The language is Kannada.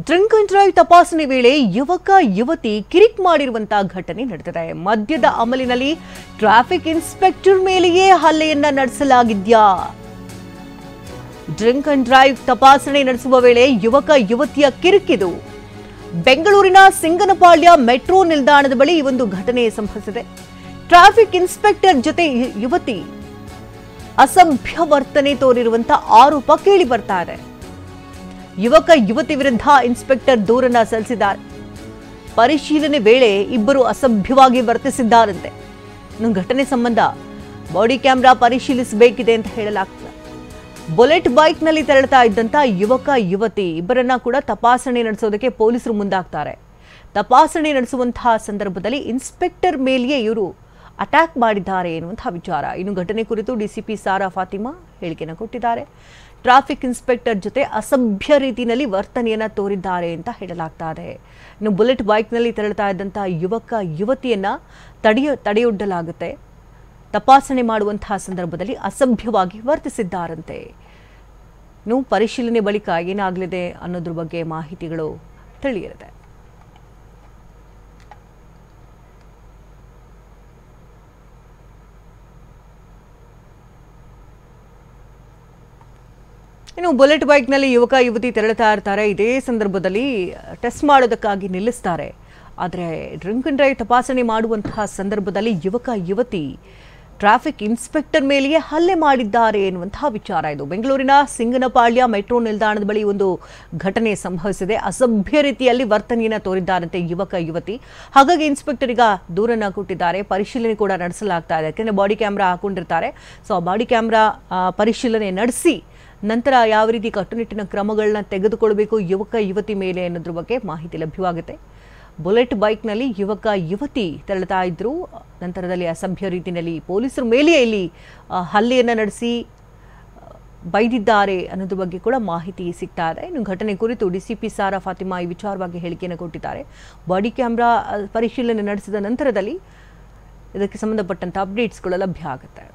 ಡ್ರಿಂಕ್ ಅಂಡ್ ಡ್ರೈವ್ ತಪಾಸಣೆ ವೇಳೆ ಯುವಕ ಯುವತಿ ಕಿರಿಕ್ ಮಾಡಿರುವಂತಹ ಘಟನೆ ನಡೆದಿದೆ. ಮದ್ಯದ ಅಮಲಿನಲ್ಲಿ ಟ್ರಾಫಿಕ್ ಇನ್ಸ್ಪೆಕ್ಟರ್ ಮೇಲೆಯೇ ಹಲ್ಲೆಯನ್ನ ನಡೆಸಲಾಗಿದ್ಯಾ? ಡ್ರಿಂಕ್ ಅಂಡ್ ಡ್ರೈವ್ ತಪಾಸಣೆ ನಡೆಸುವ ವೇಳೆ ಯುವಕ ಯುವತಿಯ ಕಿರಿಕಿದು. ಬೆಂಗಳೂರಿನ ಸಿಂಗನಪಾಳ್ಯ ಮೆಟ್ರೋ ನಿಲ್ದಾಣದ ಬಳಿ ಈ ಒಂದು ಘಟನೆ ಸಂಭವಿಸಿದೆ. ಟ್ರಾಫಿಕ್ ಇನ್ಸ್ಪೆಕ್ಟರ್ ಜೊತೆ ಯುವತಿ ಅಸಭ್ಯ ವರ್ತನೆ ತೋರಿರುವಂತಹ ಆರೋಪ ಕೇಳಿ ಬರ್ತಾ ಇದೆ. ಯುವಕ ಯುವತಿ ವಿರುದ್ಧ ಇನ್ಸ್ಪೆಕ್ಟರ್ ದೂರನ್ನ ಸಲ್ಲಿಸಿದ್ದಾರೆ. ಪರಿಶೀಲನೆ ವೇಳೆ ಇಬ್ಬರು ಅಸಭ್ಯವಾಗಿ ವರ್ತಿಸಿದ್ದಾರಂತೆ. ಇನ್ನು ಘಟನೆ ಸಂಬಂಧ ಬಾಡಿ ಕ್ಯಾಮೆರಾ ಪರಿಶೀಲಿಸಬೇಕಿದೆ ಅಂತ ಹೇಳಲಾಗ್ತದೆ. ಬುಲೆಟ್ ಬೈಕ್ ನಲ್ಲಿ ತೆರಳುತ್ತಾ ಇದ್ದಂತ ಯುವಕ ಯುವತಿ ಇಬ್ಬರನ್ನ ಕೂಡ ತಪಾಸಣೆ ನಡೆಸೋದಕ್ಕೆ ಪೊಲೀಸರು ಮುಂದಾಗ್ತಾರೆ. ತಪಾಸಣೆ ನಡೆಸುವಂತಹ ಸಂದರ್ಭದಲ್ಲಿ ಇನ್ಸ್ಪೆಕ್ಟರ್ ಮೇಲೆಯೇ ಇವರು ಅಟ್ಯಾಕ್ ಮಾಡಿದ್ದಾರೆ ಎನ್ನುವಂತಹ ವಿಚಾರ. ಇನ್ನು ಘಟನೆ ಕುರಿತು ಡಿಸಿಪಿ ಸಾರಾ ಫಾತಿಮಾ ಹೇಳಿಕೆಯನ್ನು ಕೊಟ್ಟಿದ್ದಾರೆ. ಟ್ರಾಫಿಕ್ ಇನ್ಸ್ಪೆಕ್ಟರ್ ಜೊತೆ ಅಸಭ್ಯ ರೀತಿಯಲ್ಲಿ ವರ್ತನೆಯನ್ನ ತೋರಿದ್ದಾರೆ ಅಂತ ಹೇಳಲಾಗ್ತಾ ಇದೆ. ಇನ್ನು ಬುಲೆಟ್ ಬೈಕ್ನಲ್ಲಿ ತೆರಳುತ್ತಾ ಇದ್ದಂತಹ ಯುವಕ ಯುವತಿಯನ್ನ ತಡೆಯೊಡ್ಡಲಾಗುತ್ತೆ. ತಪಾಸಣೆ ಮಾಡುವಂತಹ ಸಂದರ್ಭದಲ್ಲಿ ಅಸಭ್ಯವಾಗಿ ವರ್ತಿಸಿದ್ದಾರಂತೆ. ಇನ್ನು ಪರಿಶೀಲನೆ ಬಳಿಕ ಏನಾಗಲಿದೆ ಅನ್ನೋದ್ರ ಬಗ್ಗೆ ಮಾಹಿತಿಗಳು ತಿಳಿಯಲಿದೆ. ಇನ್ನು ಬುಲೆಟ್ ಬೈಕ್ನಲ್ಲಿ ಯುವಕ ಯುವತಿ ತೆರಳುತ್ತಾ ಇರ್ತಾರೆ. ಇದೇ ಸಂದರ್ಭದಲ್ಲಿ ಟೆಸ್ಟ್ ಮಾಡೋದಕ್ಕಾಗಿ ನಿಲ್ಲಿಸ್ತಾರೆ. ಆದರೆ ಡ್ರಿಂಕ್ ಅಂಡ್ ಡ್ರೈವ್ ತಪಾಸಣೆ ಮಾಡುವಂತಹ ಸಂದರ್ಭದಲ್ಲಿ ಯುವಕ ಯುವತಿ ಟ್ರಾಫಿಕ್ ಇನ್ಸ್ಪೆಕ್ಟರ್ ಮೇಲೆಯೇ ಹಲ್ಲೆ ಮಾಡಿದ್ದಾರೆ ಎನ್ನುವಂತಹ ವಿಚಾರ ಇದು. ಬೆಂಗಳೂರಿನ ಸಿಂಗನಪಾಳ್ಯ ಮೆಟ್ರೋ ನಿಲ್ದಾಣದ ಬಳಿ ಒಂದು ಘಟನೆ ಸಂಭವಿಸಿದೆ. ಅಸಭ್ಯ ರೀತಿಯಲ್ಲಿ ವರ್ತನೆಯನ್ನು ತೋರಿದ್ದಾರಂತೆ ಯುವಕ ಯುವತಿ. ಹಾಗಾಗಿ ಇನ್ಸ್ಪೆಕ್ಟರ್ ಈಗ ದೂರನ್ನ ಕೊಟ್ಟಿದ್ದಾರೆ. ಪರಿಶೀಲನೆ ಕೂಡ ನಡೆಸಲಾಗ್ತಾ ಇದೆ. ಯಾಕೆಂದರೆ ಬಾಡಿ ಕ್ಯಾಮ್ರಾ ಹಾಕೊಂಡಿರ್ತಾರೆ. ಸೊ ಆ ಬಾಡಿ ಕ್ಯಾಮ್ರಾ ಪರಿಶೀಲನೆ ನಡೆಸಿ ನಂತರ ಯಾವ ರೀತಿ ಕಟ್ಟುನಿಟ್ಟಿನ ಕ್ರಮಗಳನ್ನ ತೆಗೆದುಕೊಳ್ಳಬೇಕು ಯುವಕ ಯುವತಿ ಮೇಲೆ ಅನ್ನೋದ್ರ ಬಗ್ಗೆ ಮಾಹಿತಿ ಲಭ್ಯವಾಗುತ್ತೆ. ಬುಲೆಟ್ ಬೈಕ್ನಲ್ಲಿ ಯುವಕ ಯುವತಿ ತೆರಳುತ್ತಾ ಇದ್ರು. ನಂತರದಲ್ಲಿ ಅಸಭ್ಯ ರೀತಿಯಲ್ಲಿ ಪೊಲೀಸರ ಮೇಲೆಯೇ ಇಲ್ಲಿ ಹಲ್ಲೆಯನ್ನು ನಡೆಸಿ ಬೈದಿದ್ದಾರೆ ಅನ್ನೋದ್ರ ಬಗ್ಗೆ ಕೂಡ ಮಾಹಿತಿ ಸಿಗ್ತಾ ಇದೆ. ಇನ್ನು ಘಟನೆ ಕುರಿತು ಡಿಸಿಪಿ ಸಾರಾ ಫಾತಿಮಾ ಈ ವಿಚಾರವಾಗಿ ಹೇಳಿಕೆಯನ್ನು ಕೊಟ್ಟಿದ್ದಾರೆ. ಬಾಡಿ ಕ್ಯಾಮ್ರಾ ಪರಿಶೀಲನೆ ನಡೆಸಿದ ನಂತರದಲ್ಲಿ ಇದಕ್ಕೆ ಸಂಬಂಧಪಟ್ಟಂತ ಅಪ್ಡೇಟ್ಸ್ಗಳು ಲಭ್ಯ ಆಗುತ್ತೆ.